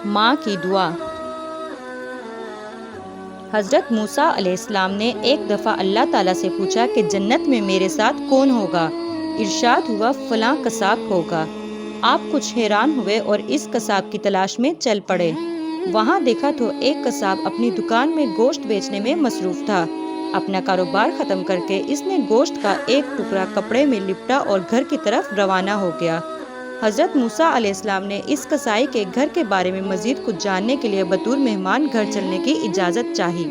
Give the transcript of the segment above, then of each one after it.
ماں کی دعا۔ حضرت موسیٰ علیہ السلام نے ایک دفعہ اللہ تعالیٰ سے پوچھا کہ جنت میں میرے ساتھ کون ہوگا؟ ارشاد ہوا فلاں قصاب ہوگا۔ آپ کچھ حیران ہوئے اور اس قصاب کی تلاش میں چل پڑے۔ وہاں دیکھا تو ایک قصاب اپنی دکان میں گوشت بیچنے میں مصروف تھا۔ اپنا کاروبار ختم کر کے اس نے گوشت کا ایک ٹکڑا کپڑے میں لپٹا اور گھر کی طرف روانہ ہو گیا۔ حضرت موسیٰ علیہ السلام نے اس قصائی کے گھر کے بارے میں مزید کچھ جاننے کے لیے بطور مہمان گھر چلنے کی اجازت چاہی۔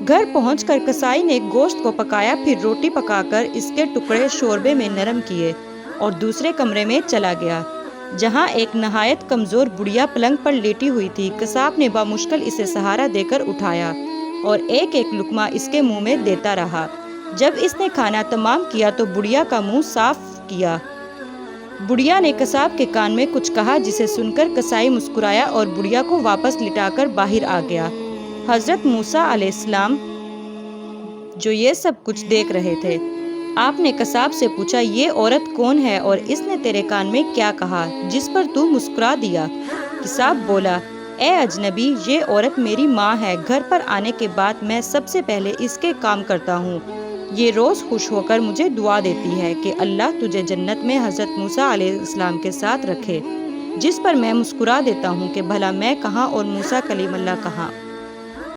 گھر پہنچ کر قصائی نے گوشت کو پکایا، پھر روٹی پکا کر اس کے ٹکڑے شوربے میں نرم کیے اور دوسرے کمرے میں چلا گیا، جہاں ایک نہایت کمزور بڑھیا پلنگ پر لیٹی ہوئی تھی۔ قصاب نے بامشکل اسے سہارا دے کر اٹھایا اور ایک ایک لقمہ اس کے منہ میں دیتا رہا۔ جب اس نے کھانا تمام کیا تو بڑھیا کا منہ صاف کیا۔ بڑھیا نے قصاب کے کان میں کچھ کہا، جسے سن کر قصائی مسکرایا اور بڑھیا کو واپس لٹا کر باہر آ گیا۔ حضرت موسیٰ علیہ السلام جو یہ سب کچھ دیکھ رہے تھے، آپ نے قصاب سے پوچھا یہ عورت کون ہے اور اس نے تیرے کان میں کیا کہا جس پر تو مسکرا دیا؟ قصاب بولا اے اجنبی، یہ عورت میری ماں ہے۔ گھر پر آنے کے بعد میں سب سے پہلے اس کے کام کرتا ہوں۔ یہ روز خوش ہو کر مجھے دعا دیتی ہے کہ اللہ تجھے جنت میں حضرت موسیٰ علیہ السلام کے ساتھ رکھے، جس پر میں مسکرا دیتا ہوں کہ بھلا میں کہاں اور موسیٰ کلیم اللہ کہاں۔